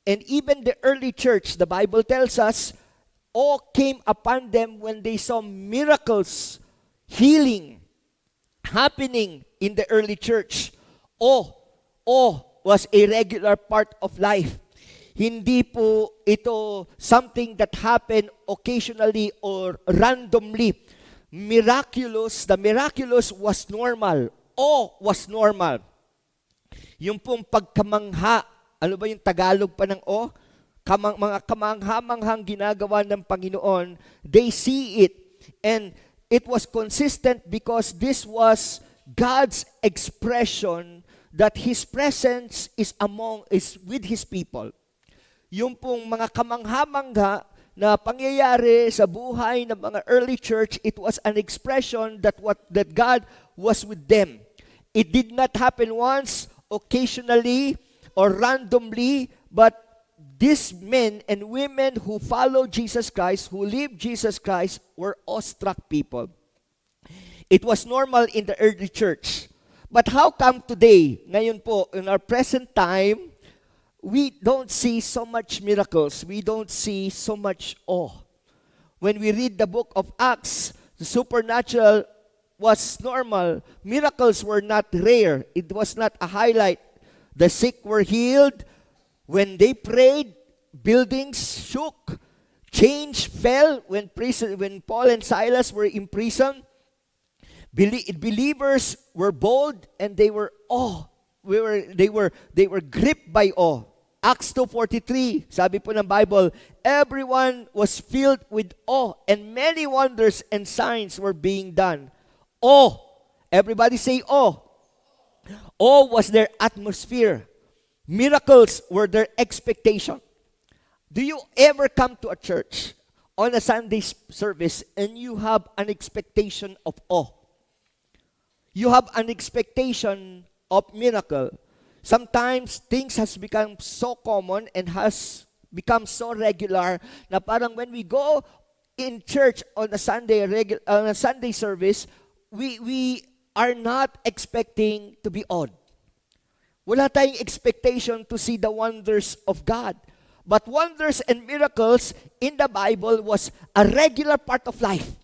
And even the early church, the Bible tells us, awe came upon them when they saw miracles, healing, happening in the early church. Awe was a regular part of life. Hindi po ito something that happened occasionally or randomly. The miraculous was normal. Awe was normal. Yung pong pagkamangha, ano ba yung Tagalog pa ng awe? Mga kamangha-manghang ginagawa ng Panginoon, they see it. And it was consistent because this was God's expression that His presence is with His people. Yung pong mga kamangha-mangha na pangyayari sa buhay ng mga early church, it was an expression that God was with them. It did not happen once, occasionally, or randomly, but these men and women who follow Jesus Christ, who live Jesus Christ, were awestruck people. It was normal in the early church. But how come today, ngayon po, in our present time, we don't see so much miracles. We don't see so much awe. When we read the book of Acts, the supernatural was normal. Miracles were not rare. It was not a highlight. The sick were healed. When they prayed, buildings shook. Chains fell when Paul and Silas were in prison. Believers were bold and they were awe. They were gripped by awe. Acts 2:43, sabi po ng Bible, everyone was filled with awe and many wonders and signs were being done. Awe. Everybody say awe. Awe was their atmosphere. Miracles were their expectation. Do you ever come to a church on a Sunday service and you have an expectation of awe? You have an expectation of miracle. Sometimes things has become so common and has become so regular na parang when we go in church on a Sunday service, we are not expecting to be awed. Wala tayong expectation to see the wonders of God. But wonders and miracles in the Bible was a regular part of life.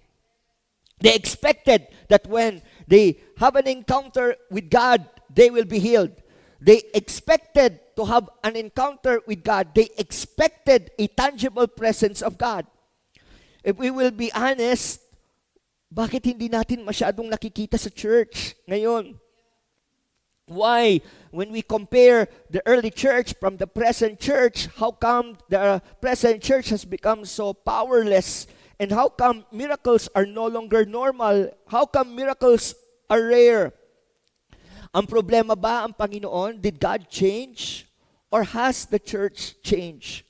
They expected that when they have an encounter with God, they will be healed. They expected to have an encounter with God. They expected a tangible presence of God. If we will be honest, bakit hindi natin masyadong nakikita sa church ngayon? Why? When we compare the early church from the present church, how come the present church has become so powerless? And how come miracles are no longer normal? How come miracles are rare? Ang problema ba ang Panginoon? Did God change? Or has the church changed?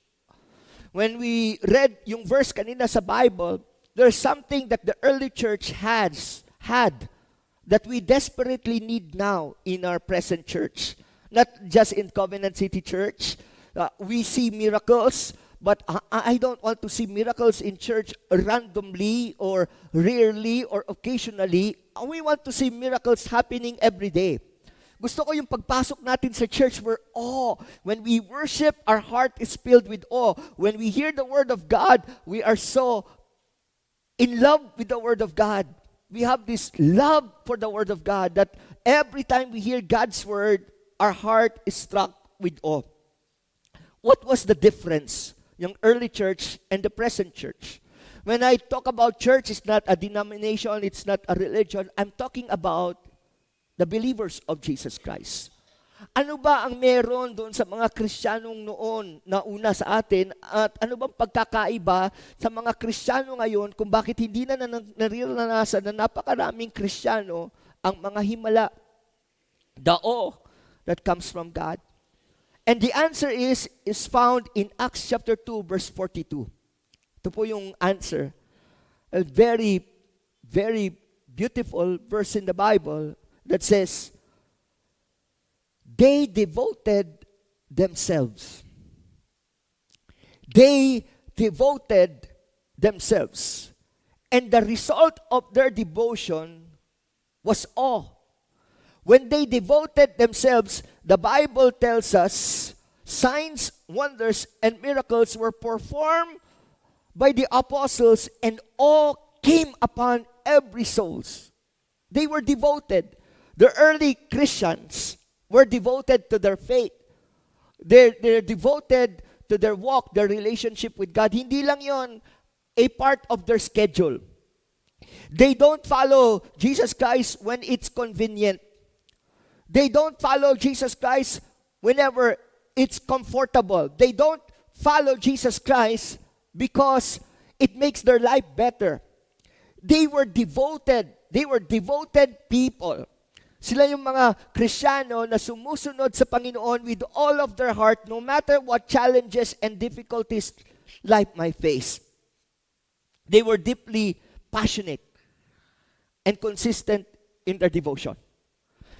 When we read yung verse kanina sa Bible, there's something that the early church had that we desperately need now in our present church. Not just in Covenant City Church. We see miracles, but I don't want to see miracles in church randomly or rarely or occasionally. We want to see miracles happening every day. Gusto ko yung pagpasok natin sa church where awe. When we worship, our heart is filled with awe. When we hear the Word of God, we are so in love with the Word of God. We have this love for the Word of God that every time we hear God's Word, our heart is struck with awe. What was the difference? Yung early church and the present church. When I talk about church, it's not a denomination, it's not a religion. I'm talking about the believers of Jesus Christ. Ano ba ang meron doon sa mga Kristiyanong noon na una sa atin at ano bang pagkakaiba sa mga Kristiyano ngayon kung bakit hindi na nararanasan na napakaraming Kristiyano ang mga himala, the awe that comes from God? And the answer is found in Acts chapter 2 verse 42. Ito po yung answer. A very, very beautiful verse in the Bible that says, they devoted themselves. They devoted themselves. And the result of their devotion was awe. When they devoted themselves, the Bible tells us, signs, wonders, and miracles were performed by the apostles, and awe came upon every souls. They were devoted. The early Christians were devoted to their faith. They're devoted to their walk, their relationship with God. Hindi lang yon a part of their schedule. They don't follow Jesus Christ when it's convenient. They don't follow Jesus Christ whenever it's comfortable. They don't follow Jesus Christ because it makes their life better. They were devoted. They were devoted people. Sila yung mga Kristiyano na sumusunod sa Panginoon with all of their heart, no matter what challenges and difficulties life might face. They were deeply passionate and consistent in their devotion.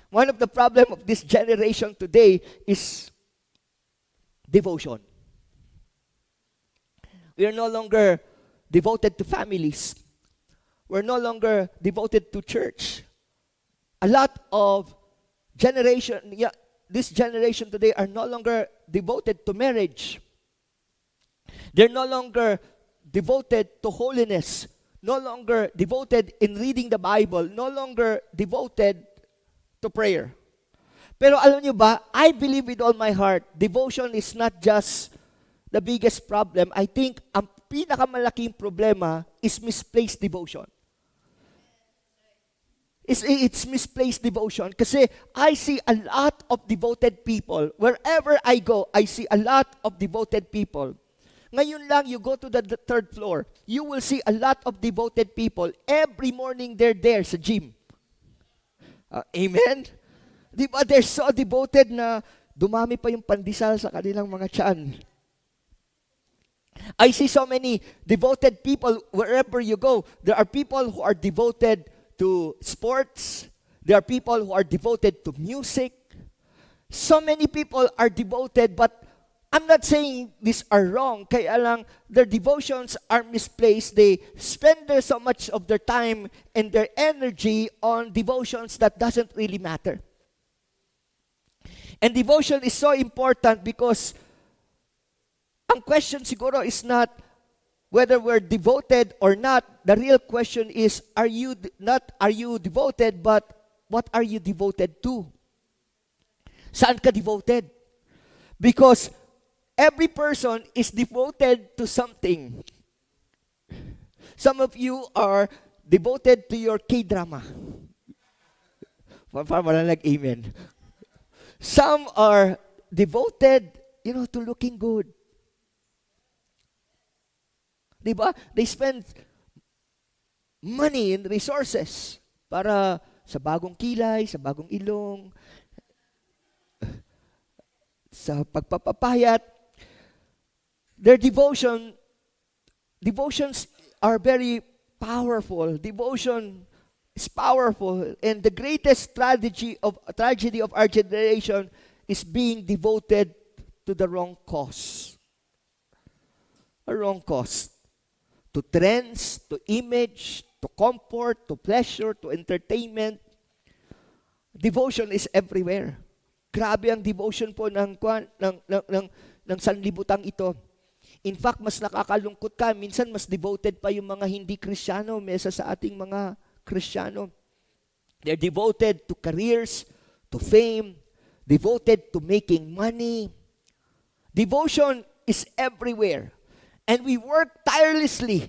One of the problems of this generation today is devotion. We are no longer devoted to families. We're no longer devoted to church. A lot of this generation today are no longer devoted to marriage. They're no longer devoted to holiness. No longer devoted in reading the Bible. No longer devoted to prayer. Pero alam nyo ba, I believe with all my heart, devotion is not just the biggest problem. I think ang pinakamalaking problema is misplaced devotion. It's misplaced devotion. Kasi I see a lot of devoted people. Wherever I go, I see a lot of devoted people. Ngayon lang, you go to the third floor, you will see a lot of devoted people. Every morning, they're there sa gym. Amen? Di ba? They're so devoted na dumami pa yung pandesal sa kanilang mga tiyan. I see so many devoted people wherever you go. There are people who are devoted to sports. There are people who are devoted to music. So many people are devoted, but I'm not saying these are wrong. Kaya lang, their devotions are misplaced. They spend so much of their time and their energy on devotions that doesn't really matter. And devotion is so important because ang question siguro is not whether we're devoted or not. The real question is, are you devoted, but what are you devoted to? Saan ka devoted? Because every person is devoted to something. Some of you are devoted to your K-drama. Wala nag-amen. Some are devoted, to looking good. Diba? They spend money and resources para sa bagong kilay, sa bagong ilong, sa pagpapapayat. Their devotions are very powerful. Devotion is powerful. And the greatest tragedy of our generation is being devoted to the wrong cause. A wrong cause. To trends, to image, to comfort, to pleasure, to entertainment. Devotion is everywhere. Grabe ang devotion po ng sanlibutang ito. In fact, mas nakakalungkot ka. Minsan, mas devoted pa yung mga hindi Kristiyano mesa sa ating mga Kristiyano. They're devoted to careers, to fame, devoted to making money. Devotion is everywhere. And we work tirelessly.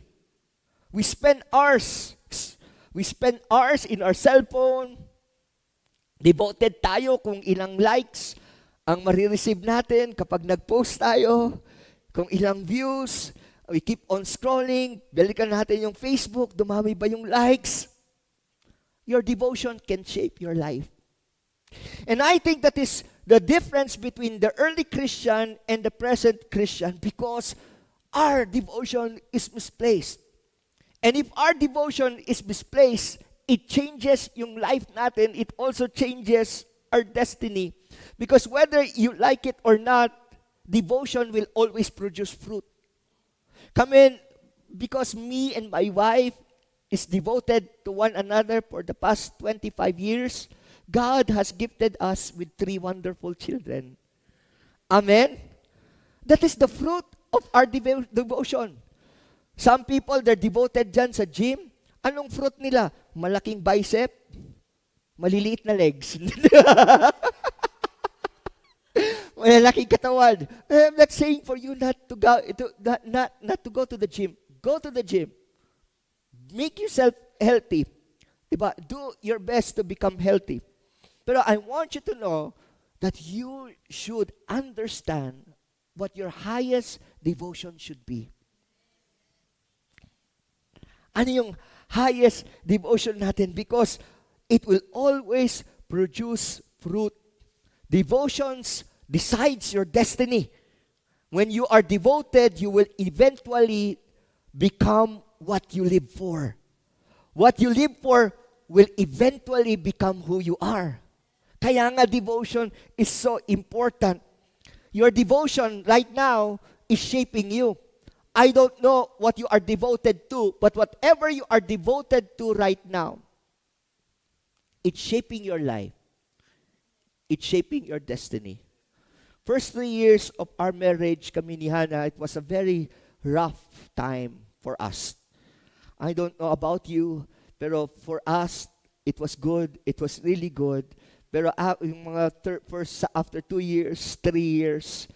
We spend hours in our cellphone. Devoted tayo kung ilang likes ang marireceive natin kapag nag-post tayo. Kung ilang views. We keep on scrolling. Balikan natin yung Facebook. Dumami ba yung likes? Your devotion can shape your life. And I think that is the difference between the early Christian and the present Christian, because our devotion is misplaced. And if our devotion is misplaced, it changes yung life natin. It also changes our destiny. Because whether you like it or not, devotion will always produce fruit. Because me and my wife is devoted to one another for the past 25 years, God has gifted us with 3 wonderful children. Amen? That is the fruit of our devotion. Some people, they're devoted dyan sa gym. Anong fruit nila? Malaking bicep, maliliit na legs. Malalaking katawan. I'm not saying for you not to go not to go to the gym. Go to the gym. Make yourself healthy. Diba? Do your best to become healthy. Pero I want you to know that you should understand what your highest devotion should be. Ano yung highest devotion natin? Because it will always produce fruit. Devotions decides your destiny. When you are devoted, you will eventually become what you live for. What you live for will eventually become who you are. Kaya nga devotion is so important. Your devotion right now is shaping you. I don't know what you are devoted to, but whatever you are devoted to right now, it's shaping your life. It's shaping your destiny. First 3 years of our marriage, kami ni Hannah, it was a very rough time for us. I don't know about you, pero for us, it was good. It was really good. Pero yung mga first, after 2 years, 3 years,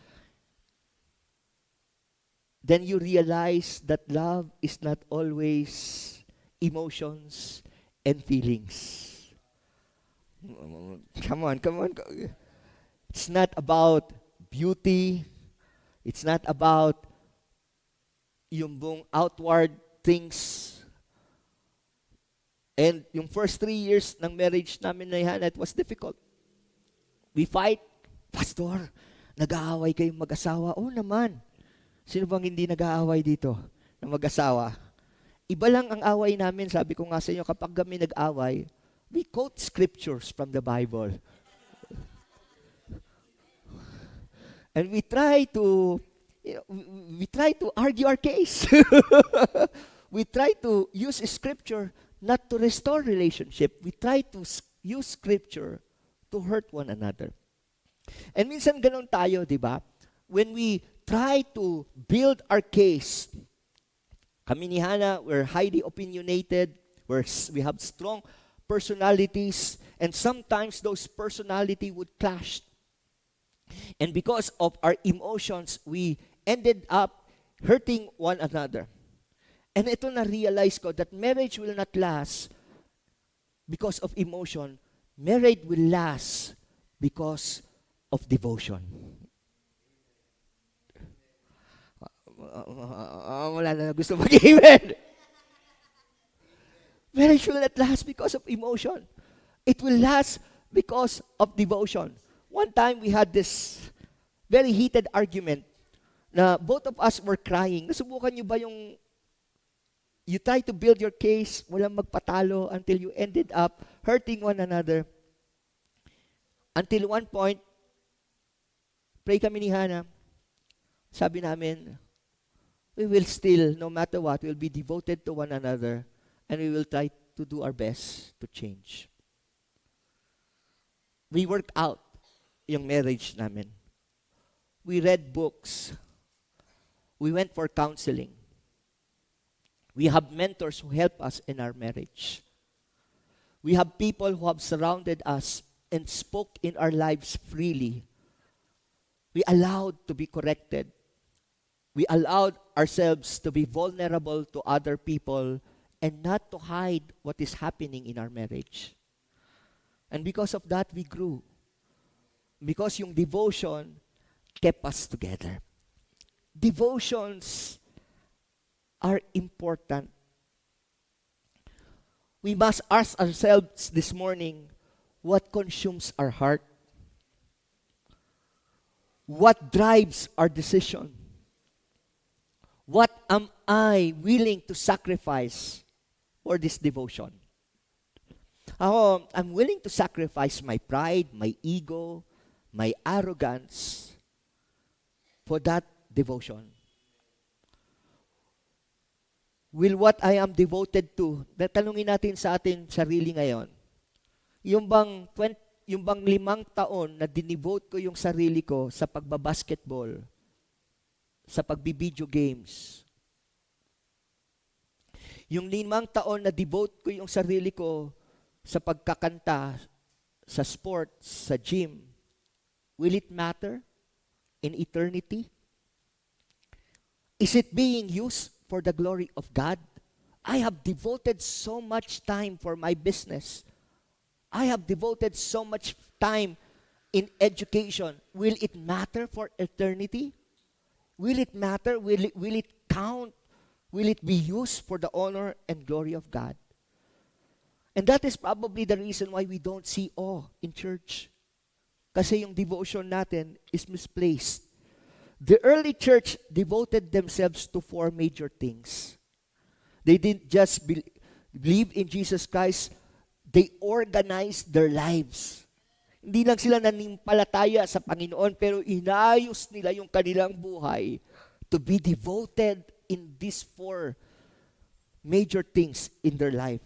then you realize that love is not always emotions and feelings. Come on. It's not about beauty. It's not about yung buong outward things. And yung first 3 years ng marriage namin na Hannah, it was difficult. We fight. Pastor, nag-aaway kayong mag-asawa? Oo naman. Sino bang hindi nag-aaway dito na mag-asawa? Iba lang ang away namin. Sabi ko nga sa inyo, kapag kami nag-away, we quote scriptures from the Bible. And we try to argue our case. We try to use scripture not to restore relationship. We try to use scripture to hurt one another. And minsan ganun tayo, di ba? When we try to build our case, kami ni Hannah, we're highly opinionated, we have strong personalities, and sometimes those personality would clash. And because of our emotions, we ended up hurting one another. And ito na-realize ko that marriage will not last because of emotion. Marriage will last because of devotion. Wala na gusto mag-amen. Marriage will not last because of emotion. It will last because of devotion. One time we had this very heated argument na both of us were crying. Nasubukan niyo ba yung you try to build your case, walang magpatalo until you ended up hurting one another. Until one point, pray kami ni Hannah. Sabi namin, we will still, no matter what, we'll be devoted to one another and we will try to do our best to change. We worked out yung marriage namin. We read books. We went for counseling. We have mentors who help us in our marriage. We have people who have surrounded us and spoke in our lives freely. We allowed to be corrected. We allowed ourselves to be vulnerable to other people and not to hide what is happening in our marriage. And because of that, we grew. Because yung devotion kept us together. Devotions are important. We must ask ourselves this morning, what consumes our heart? What drives our decision? What am I willing to sacrifice for this devotion? I'm willing to sacrifice my pride, my ego, my arrogance for that devotion. Will what I am devoted to, tanungin natin sa atin sarili ngayon, yung bang 5 taon na dinivote ko yung sarili ko sa pagbabasketball, sa pagbibideo games. Yung 5 taon na devote ko yung sarili ko sa pagkakanta, sa sports, sa gym, will it matter in eternity? Is it being used for the glory of God? I have devoted so much time for my business. I have devoted so much time in education. Will it matter for eternity? Will it matter? Will it count? Will it be used for the honor and glory of God? And that is probably the reason why we don't see awe in church. Kasi yung devotion natin is misplaced. The early church devoted themselves to 4 major things. They didn't just believe in Jesus Christ, they organized their lives. Hindi lang sila nanimpalataya sa Panginoon, pero inayos nila yung kanilang buhay to be devoted in these 4 major things in their life.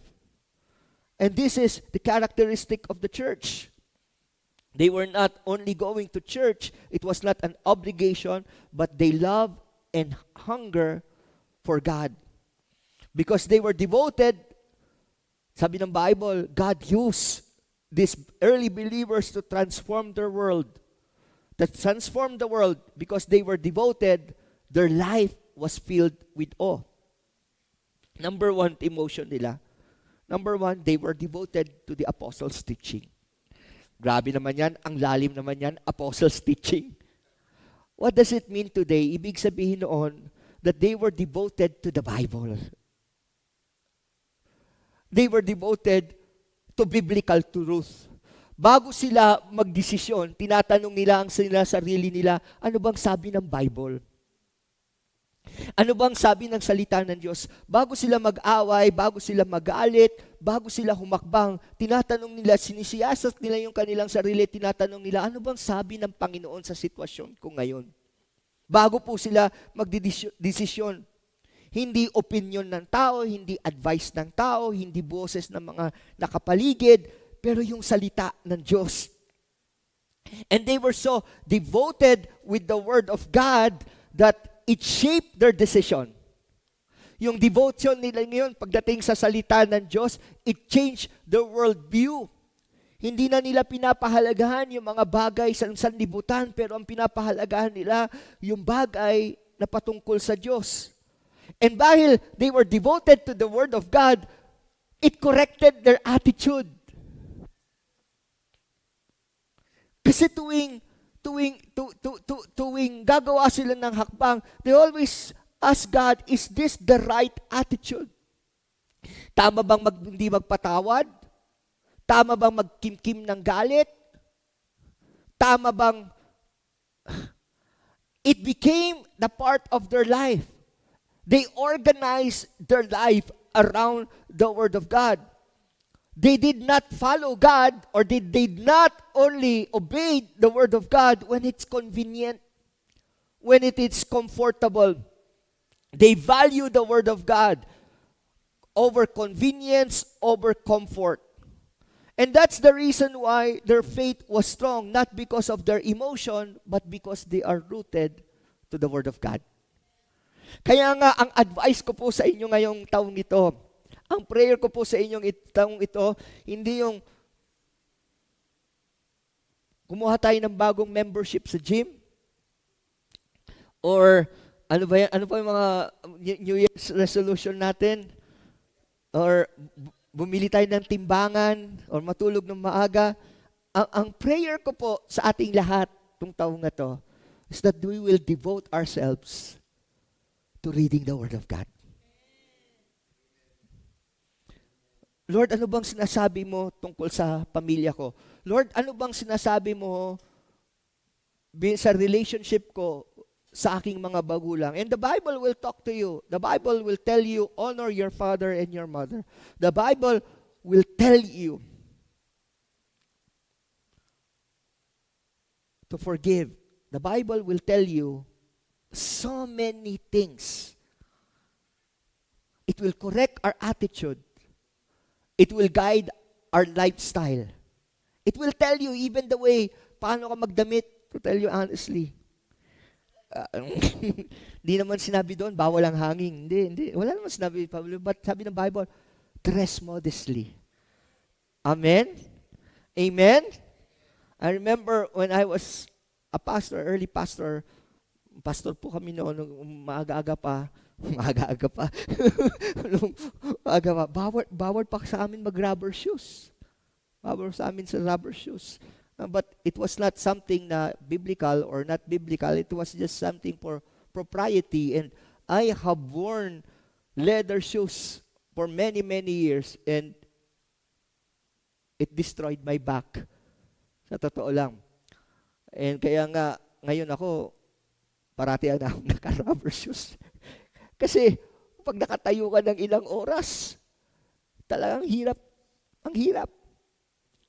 And this is the characteristic of the church. They were not only going to church, it was not an obligation, but they love and hunger for God. Because they were devoted, sabi ng Bible, God used these early believers to transform their world. To transform the world because they were devoted, their life was filled with awe. Number 1, emotion nila. Number 1, they were devoted to the apostles' teaching. Grabe naman yan, ang lalim naman yan, apostles' teaching. What does it mean today? Ibig sabihin noon that they were devoted to the Bible. They were devoted to biblical truth. Bago sila magdesisyon, tinatanong nila ang sarili nila, ano bang sabi ng Bible? Ano bang sabi ng salita ng Diyos? Bago sila mag-away, bago sila magalit, bago sila humakbang, tinatanong nila, sinisiyasat nila yung kanilang sarili, tinatanong nila, ano bang sabi ng Panginoon sa sitwasyon ko ngayon? Bago po sila magdedesisyon. Hindi opinion ng tao, hindi advice ng tao, hindi boses ng mga nakapaligid, pero yung salita ng Diyos. And they were so devoted with the Word of God that it shaped their decision. Yung devotion nila ngayon, pagdating sa salita ng Diyos, it changed their worldview. Hindi na nila pinapahalagahan yung mga bagay sa sanlibutan, pero ang pinapahalagahan nila yung bagay na patungkol sa Diyos. And dahil they were devoted to the Word of God, it corrected their attitude. Kasi tuwing gagawa sila ng hakbang, they always ask God, is this the right attitude? Tama bang hindi magpatawad? Tama bang magkimkim ng galit? Tama bang... It became the part of their life. They organized their life around the Word of God. They did not follow God, or they did not only obey the Word of God when it's convenient, when it is comfortable. They value the Word of God over convenience, over comfort. And that's the reason why their faith was strong, not because of their emotion, but because they are rooted to the Word of God. Kaya nga, ang advice ko po sa inyo ngayong taong ito, ang prayer ko po sa inyong taong ito, hindi yung kumuha tayo ng bagong membership sa gym, or ano ba yan, ano pa yung mga New Year's resolution natin, or bumili tayo ng timbangan, or matulog ng maaga. Ang prayer ko po sa ating lahat, itong taong na to, is that we will devote ourselves to reading the Word of God. Lord, ano bang sinasabi mo tungkol sa pamilya ko? Lord, ano bang sinasabi mo sa relationship ko sa aking mga magulang? And the Bible will talk to you. The Bible will tell you, honor your father and your mother. The Bible will tell you to forgive. The Bible will tell you so many things. It will correct our attitude. It will guide our lifestyle. It will tell you even the way, paano ka magdamit, to tell you honestly. Ah, Hindi naman sinabi doon, bawal ang hangin. Hindi, hindi. Wala naman sinabi, Pablo. But sabi ng Bible, dress modestly. Amen? Amen? I remember when I was a pastor, early pastor, pastor po kami noon, nung maaga-aga pa, maaga-aga pa, nung maaga pa, bawal pa sa amin mag-rubber shoes. Bawal sa amin sa rubber shoes. But it was not something na biblical or not biblical. It was just something for propriety. And I have worn leather shoes for many, many years. And it destroyed my back. Sa totoo lang. And kaya nga, ngayon ako, parati na akong naka-rubber shoes. Kasi, pag nakatayo ka ng ilang oras, talagang hirap. Ang hirap.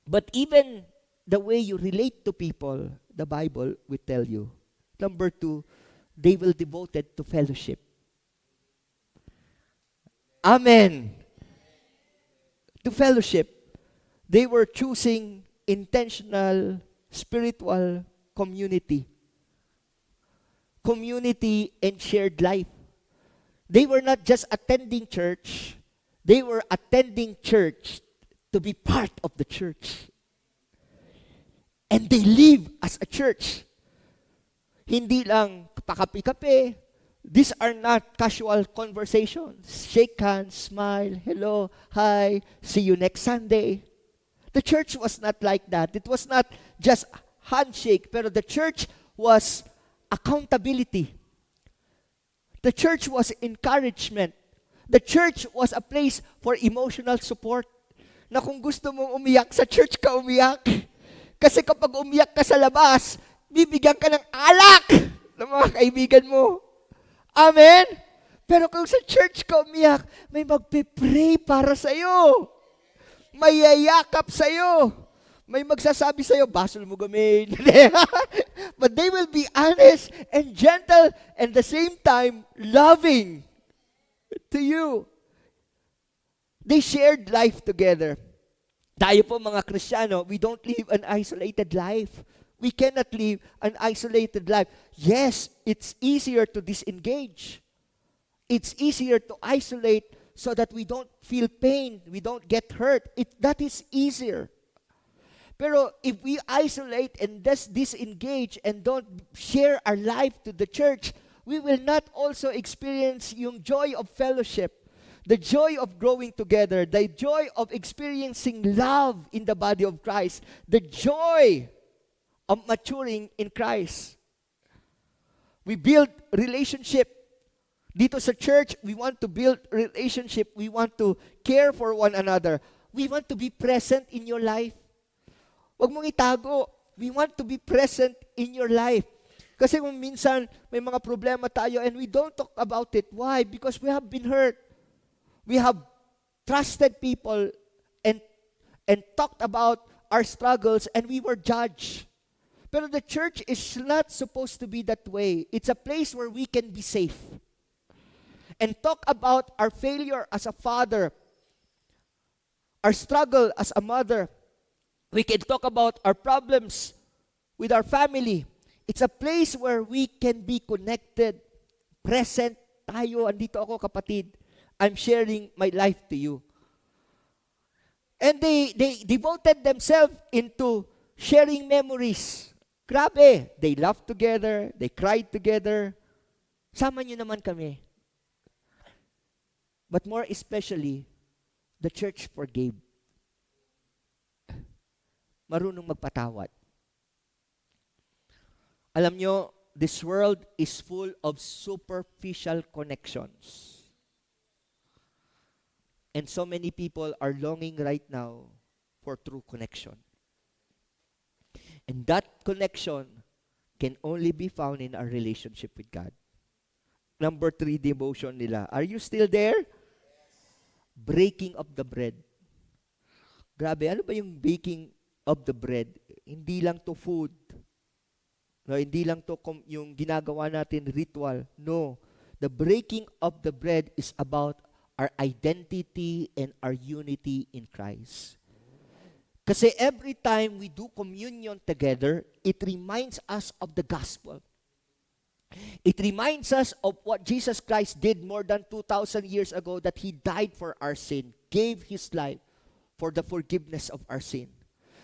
But even the way you relate to people, the Bible will tell you. Number 2, they will devoted to fellowship. Amen. To fellowship. They were choosing intentional, spiritual community. Community and shared life. They were not just attending church, they were attending church to be part of the church. And they live as a church. Hindi lang pakapi-kape. These are not casual conversations. Shake hands, smile, hello, hi, see you next Sunday. The church was not like that. It was not just handshake, pero the church was accountability. The church was encouragement. The church was a place for emotional support. Na kung gusto mong umiyak, sa church ka umiyak. Kasi kapag umiyak ka sa labas, bibigyan ka ng alak ng mga kaibigan mo. Amen? Pero kung sa church ka umiyak, may magpipray para sa'yo. May yayakap sa'yo. May magsasabi sa'yo, basol mo gamin. But they will be honest and gentle and the same time loving to you. They shared life together. Tayo po mga Kristiyano, we don't live an isolated life. We cannot live an isolated life. Yes, it's easier to disengage. It's easier to isolate so that we don't feel pain, we don't get hurt. That is easier. Pero if we isolate and just disengage and don't share our life to the church, we will not also experience yung joy of fellowship. The joy of growing together, the joy of experiencing love in the body of Christ, the joy of maturing in Christ. We build relationship. Dito sa church, we want to build relationship. We want to care for one another. We want to be present in your life. Huwag mong itago. We want to be present in your life. Kasi kung minsan may mga problema tayo and we don't talk about it. Why? Because we have been hurt. We have trusted people and talked about our struggles and we were judged. Pero the church is not supposed to be that way. It's a place where we can be safe. And talk about our failure as a father, our struggle as a mother. We can talk about our problems with our family. It's a place where we can be connected, present tayo. Andito ako, kapatid. I'm sharing my life to you. And they devoted themselves into sharing memories. Grabe, they laughed together, they cried together. Sama niyo naman kami. But more especially, the church forgave. Marunong magpatawad. Alam niyo, this world is full of superficial connections. And so many people are longing right now for true connection. And that connection can only be found in our relationship with God. Number 3, devotion nila. Are you still there? Breaking of the bread. Grabe, ano ba yung baking of the bread? Hindi lang to food. No, hindi lang to yung ginagawa natin ritual. No. The breaking of the bread is about our identity and our unity in Christ. Kasi every time we do communion together, it reminds us of the gospel. It reminds us of what Jesus Christ did more than 2,000 years ago, that He died for our sin, gave His life for the forgiveness of our sin.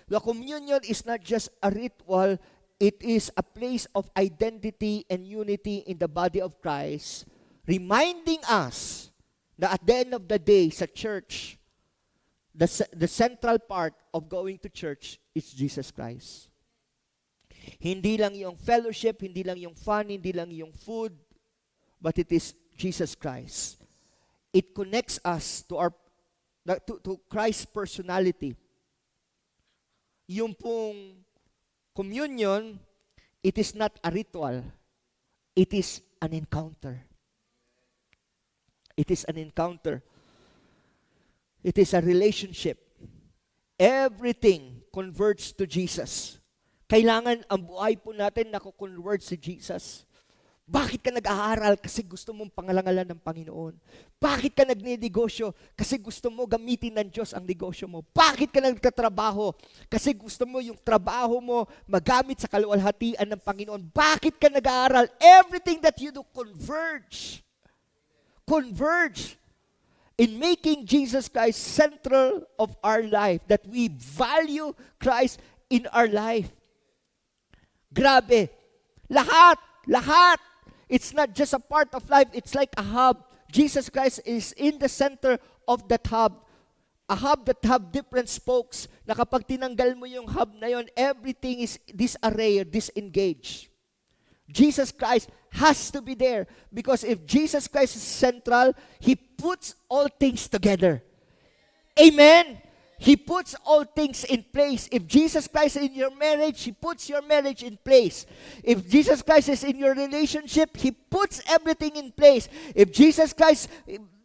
The communion is not just a ritual, it is a place of identity and unity in the body of Christ, reminding us that at the end of the day, sa church, the central part of going to church is Jesus Christ. Hindi lang yung fellowship, hindi lang yung fun, hindi lang yung food, but it is Jesus Christ. It connects us to Christ's personality. Yung pong communion, it is not a ritual. It is an encounter. It is an encounter. It is a relationship. Everything converts to Jesus. Kailangan ang buhay po natin nakukonvert si Jesus. Bakit ka nag-aaral? Kasi gusto mong pangalangalan ng Panginoon. Bakit ka nagninegosyo? Kasi gusto mo gamitin ng Diyos ang negosyo mo. Bakit ka nagtatrabaho? Kasi gusto mo yung trabaho mo magamit sa kaluwalhatian ng Panginoon. Bakit ka nag-aaral? Everything that you do converge. Converge in making Jesus Christ central of our life, that we value Christ in our life. Grabe. Lahat. It's not just a part of life, it's like a hub. Jesus Christ is in the center of that hub. A hub that have different spokes, na kapag tinanggal mo yung hub na yon, everything is disarray, disengaged. Jesus Christ has to be there, because if Jesus Christ is central, He puts all things together. Amen? He puts all things in place. If Jesus Christ is in your marriage, He puts your marriage in place. If Jesus Christ is in your relationship, He puts everything in place. If Jesus Christ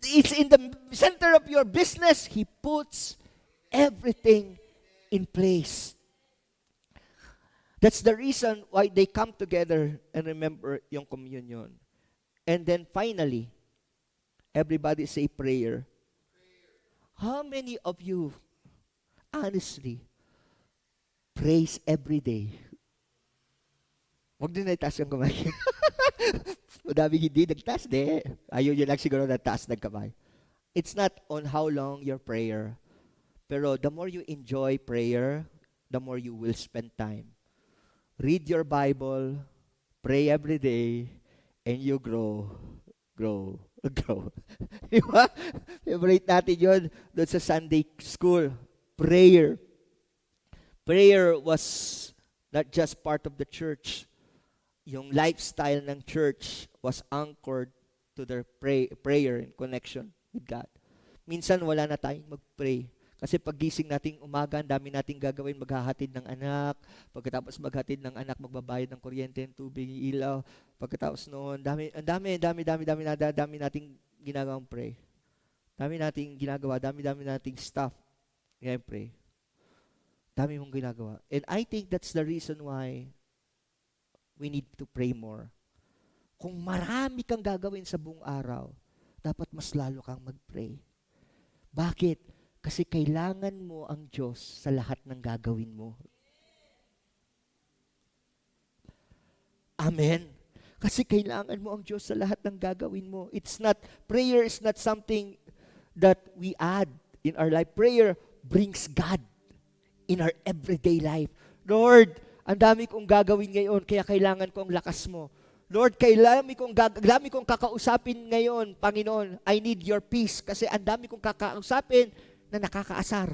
is in the center of your business, He puts everything in place. That's the reason why they come together and remember yung communion. And then finally, everybody say prayer. How many of you honestly prays every day? Huwag din na itaas yung kamay. Madaming hindi nagtaas, de. Ayaw nyo lang siguro nagtaas ng kamay. It's not on how long your prayer. Pero the more you enjoy prayer, the more you will spend time. Read your Bible, pray every day, and you grow. Diba? Favorite natin yun doon sa Sunday school. Prayer. Prayer was not just part of the church. Yung lifestyle ng church was anchored to their prayer in connection with God. Minsan wala na tayong mag-pray. Kasi paggising nating umaga, ang dami nating gagawin, maghahatid ng anak. Pagkatapos maghatid ng anak, magbabayad ng kuryente, tubig, ilaw. Pagkatapos noon, dami nating ginagawang pray. Dami nating ginagawa, dami nating stuff. Ngayon pray. Dami mong ginagawa. And I think that's the reason why we need to pray more. Kung marami kang gagawin sa buong araw, dapat mas lalo kang mag-pray. Bakit? Kasi kailangan mo ang Diyos sa lahat ng gagawin mo. Amen. Kasi kailangan mo ang Diyos sa lahat ng gagawin mo. Prayer is not something that we add in our life. Prayer brings God in our everyday life. Lord, ang dami kong gagawin ngayon, kaya kailangan ko ang lakas mo. Lord, dami kong kakausapin ngayon, Panginoon. I need your peace kasi ang dami kong kakausapin na nakakaasar.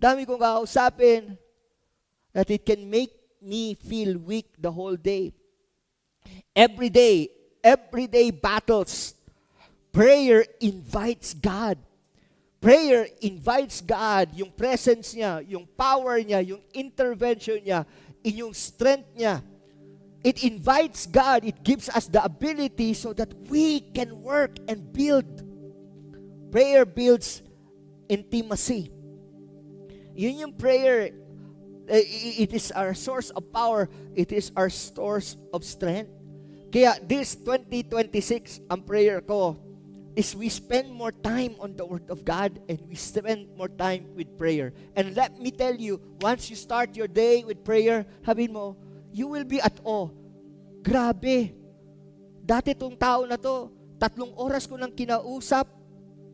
Dami kong kakausapin that it can make me feel weak the whole day. Everyday battles. Prayer invites God. Prayer invites God, yung presence niya, yung power niya, yung intervention niya, yung strength niya. It invites God. It gives us the ability so that we can work and build. Prayer builds intimacy. Yun yung prayer. It is our source of power. It is our source of strength. Kaya this 2026, ang prayer ko is we spend more time on the Word of God and we spend more time with prayer. And let me tell you, once you start your day with prayer, sabihin mo, You will be at awe. Grabe. Dati tong tao na to, 3 oras ko nang kinausap,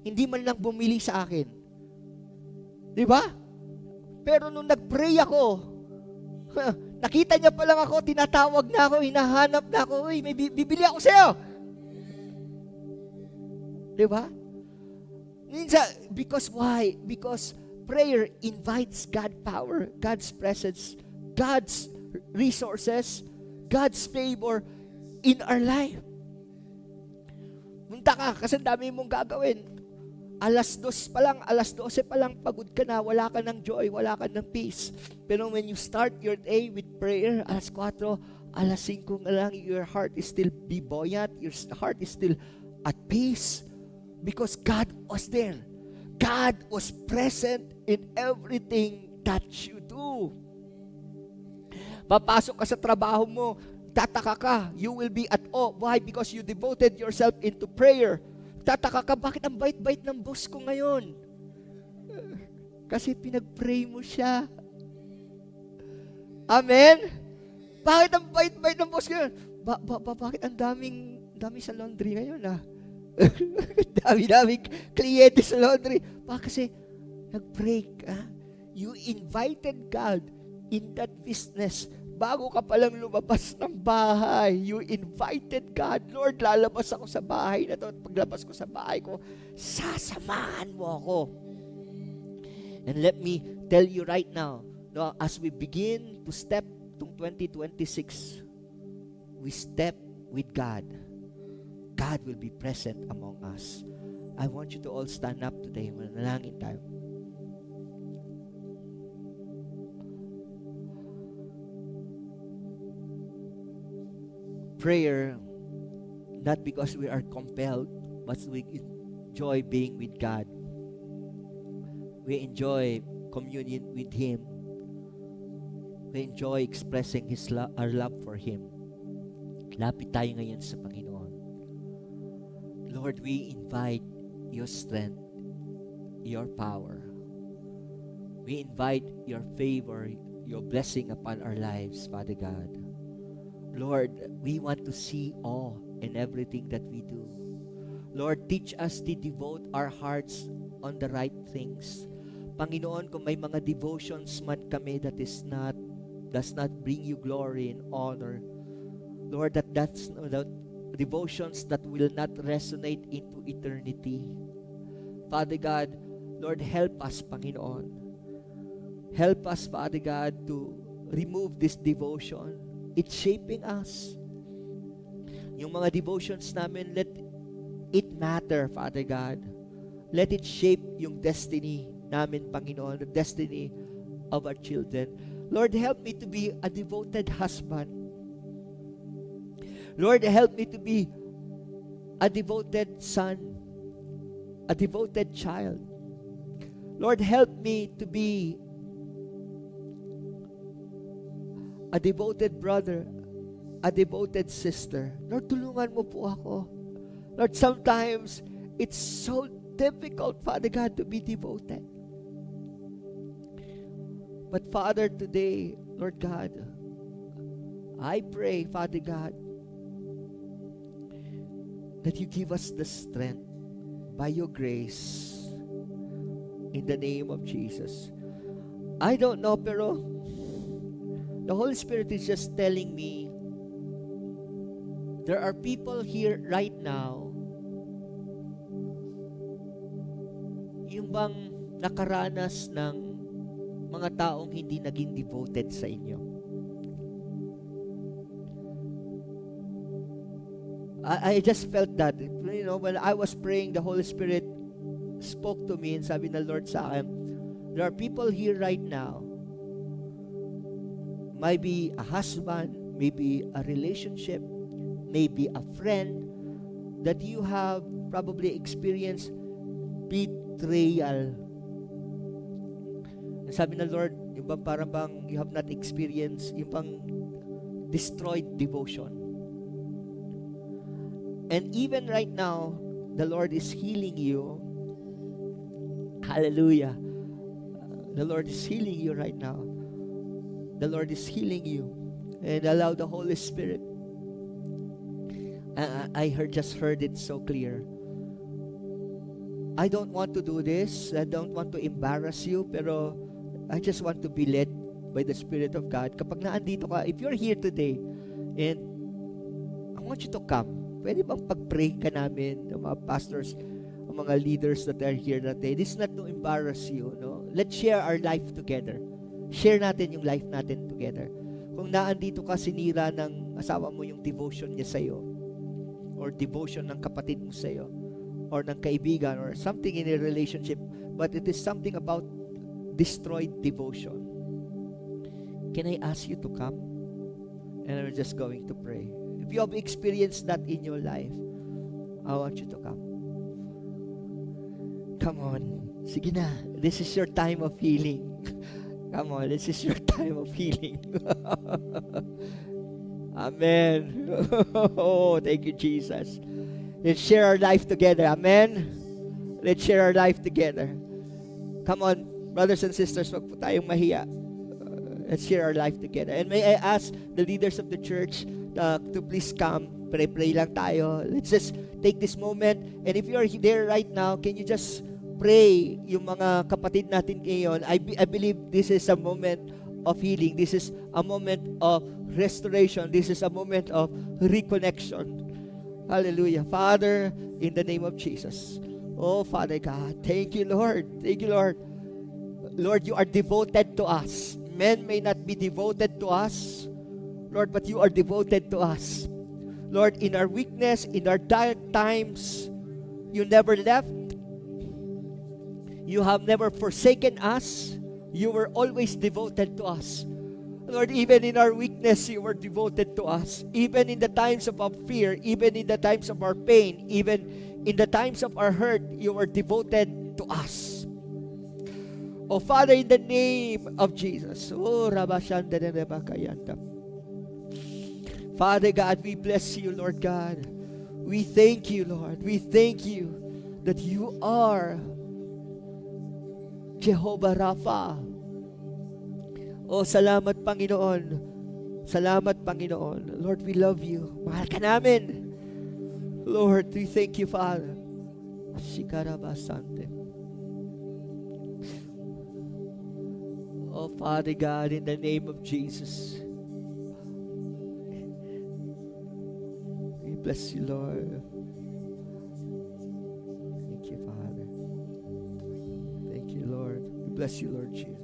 hindi man lang bumili sa akin. Di ba? Pero nung nag-pray ako, nakita niya pa lang ako, tinatawag na ako, hinahanap na ako, uy, may bibili ako sa'yo. Di ba? Minsan, because why? Because prayer invites God's power, God's presence, God's resources, God's favor in our life. Munta ka, kasi dami mong gagawin. Alas 12 pa lang, alas 12 pa lang, pagod ka na, wala ka ng joy, wala ka ng peace. Pero when you start your day with prayer, alas 4, alas 5 na lang, your heart is still be buoyant, your heart is still at peace. Because God was there. God was present in everything that you do. Papasok ka sa trabaho mo, tataka ka, you will be at awe. Why? Because you devoted yourself into prayer. Tataka ka, bakit ang bait-bait ng boss ko ngayon? Kasi pinag-pray mo siya. Amen? Bakit ang bait-bait ng boss ko ngayon? Bakit ang dami sa laundry ngayon, Dami kliyente sa laundry. Kasi nag-pray ka. You invited God in that business. Bago ka palang lumabas ng bahay, you invited God. Lord, lalabas ako sa bahay na to. At paglabas ko sa bahay ko, sasamahan mo ako. And let me tell you right now, as we begin to step to 2026, we step with God. God will be present among us. I want you to all stand up today. Manalangin tayo. Prayer, not because we are compelled, but we enjoy being with God. We enjoy communion with Him. We enjoy expressing our love for Him. Lapit tayo ngayon sa Panginoon. Lord, we invite Your strength, Your power. We invite Your favor, Your blessing upon our lives, Father God. Lord, we want to see awe in everything that we do. Lord, teach us to devote our hearts on the right things. Panginoon, kung may mga devotions man kami that does not bring You glory and honor, Lord, that's the devotions that will not resonate into eternity. Father God, Lord, help us, Panginoon. Help us, Father God, to remove this devotion. It's shaping us. Yung mga devotions namin, let it matter, Father God. Let it shape yung destiny namin, Panginoon, the destiny of our children. Lord, help me to be a devoted husband. Lord, help me to be a devoted son, a devoted child. Lord, help me to be a devoted brother, a devoted sister. Lord, tulungan mo po ako. Lord, sometimes it's so difficult, Father God, to be devoted. But Father, today, Lord God, I pray, Father God, that You give us the strength by Your grace in the name of Jesus. I don't know, pero the Holy Spirit is just telling me there are people here right now yung bang nakaranas ng mga taong hindi naging devoted sa inyo. I just felt that, when I was praying, the Holy Spirit spoke to me and sabi ng Lord sa akin, there are people here right now, maybe a husband, maybe a relationship, maybe a friend, that you have probably experienced betrayal. Sabi ng Lord, yung bang parang bang you have not experienced, yung bang destroyed devotion. And even right now, the Lord is healing you. Hallelujah. The Lord is healing you right now. The Lord is healing you. and allow the Holy Spirit. Just heard it so clear. I don't want to do this. I don't want to embarrass you, pero I just want to be led by the Spirit of God. Kapag naandito ka, if you're here today, and I want you to come, pwede bang pag-pray ka namin, ng mga pastors, ang mga leaders that are here today? This is not to embarrass you, no? Let's share our life together. Share natin yung life natin together. Kung naandito ka, sinira ng asawa mo yung devotion niya sa'yo, or devotion ng kapatid mo sa'yo, or ng kaibigan, or something in a relationship, but it is something about destroyed devotion. Can I ask you to come? And we're just going to pray. If you have experienced that in your life, I want you to come. Come on. Sige na. This is your time of healing. Come on. This is your time of healing. Amen. Oh, thank you, Jesus. Let's share our life together. Amen. Let's share our life together. Come on, brothers and sisters, wag po tayong mahiya. Let's share our life together. And may I ask the leaders of the church to please come. Pray lang tayo. Let's just take this moment. And if you are there right now, can you just pray yung mga kapatid natin ngayon? I believe this is a moment of healing. This is a moment of restoration. This is a moment of reconnection. Hallelujah. Father, in the name of Jesus. Oh, Father God, thank you, Lord. Thank you, Lord. Lord, you are devoted to us. Men may not be devoted to us, Lord, but you are devoted to us. Lord, in our weakness, in our dark times, you never left. You have never forsaken us. You were always devoted to us. Lord, even in our weakness, you were devoted to us. Even in the times of our fear, even in the times of our pain, even in the times of our hurt, you were devoted to us. Oh, Father, in the name of Jesus. Oh, Father God, we bless you, Lord God. We thank you, Lord. We thank you that you are Jehovah Rapha. Oh, salamat, Panginoon. Salamat, Panginoon. Lord, we love you. Mahal ka namin. Lord, we thank you, Father. Shikarabasante. Oh, Father God, in the name of Jesus, we bless you, Lord. Thank you, Father. Thank you, Lord. We bless you, Lord Jesus.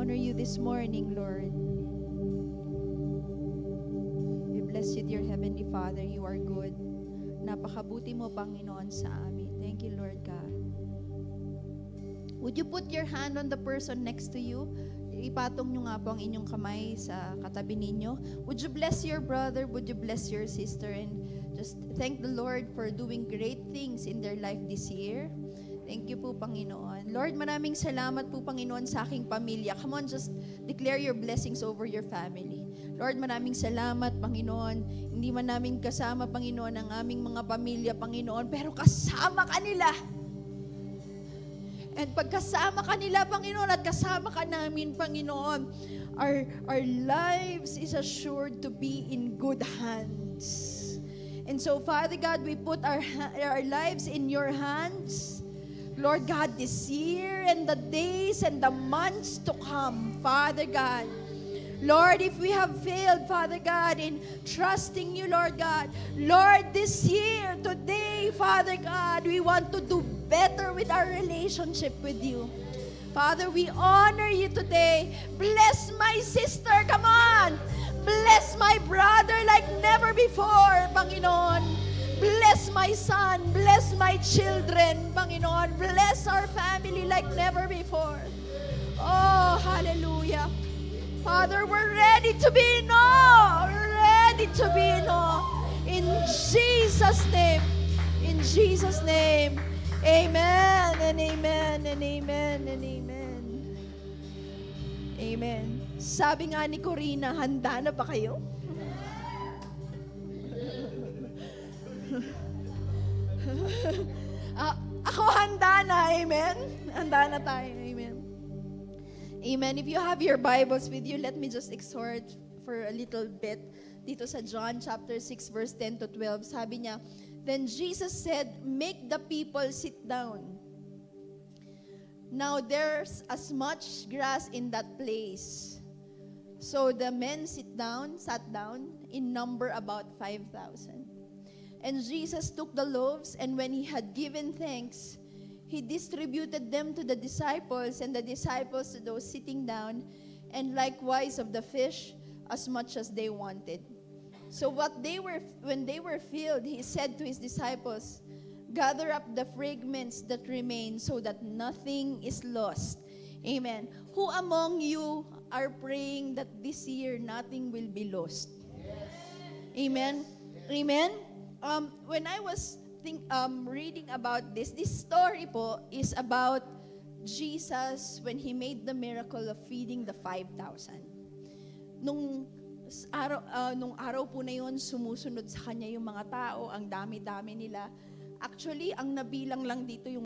honor you this morning, Lord. We bless you, dear Heavenly Father. You are good. Napakabuti mo, Panginoon, sa amin. Thank you, Lord God. Would you put your hand on the person next to you? Ipatong nyo nga po ang inyong kamay sa katabi ninyo. Would you bless your brother? Would you bless your sister? And just thank the Lord for doing great things in their life this year. Thank you po, Panginoon. Lord, maraming salamat po, Panginoon, sa aking pamilya. Come on, just declare your blessings over your family. Lord, maraming salamat, Panginoon. Hindi man namin kasama, Panginoon, ang aming mga pamilya, Panginoon, pero kasama ka nila. And pagkasama ka nila, Panginoon, at kasama ka namin, Panginoon, our lives is assured to be in good hands. And so, Father God, we put our lives in your hands. Lord God, this year and the days and the months to come, Father God. Lord, if we have failed, Father God, in trusting you, Lord God, Lord, this year, today, Father God, we want to do better with our relationship with you. Father, we honor you today. Bless my sister, come on. Bless my brother like never before, Panginoon. Bless my son, bless my children, Panginoon. Bless our family like never before. Oh, hallelujah. Father, we're ready to be in awe. Ready to be in awe. In Jesus' name. In Jesus' name. Amen and amen and amen and amen. Amen. Sabi nga ni Corina, handa na ba kayo? Ako handa na. Amen. Handa na tayo. Amen. Amen. If you have your Bibles with you, let me just exhort for a little bit. Dito sa John chapter 6 verse 10 to 12, sabi niya, then Jesus said, make the people sit down. Now there's as much grass in that place. So the men sat down, in number about 5,000. And Jesus took the loaves, and when he had given thanks, he distributed them to the disciples, and the disciples to those sitting down, and likewise of the fish, as much as they wanted. So when they were filled, he said to his disciples, gather up the fragments that remain, so that nothing is lost. Amen. Who among you are praying that this year nothing will be lost? Amen. Amen. When I was reading about this story po is about Jesus when he made the miracle of feeding the 5,000. Nung araw po na yun, sumusunod sa kanya yung mga tao, ang dami-dami nila. Actually, ang nabilang lang dito yung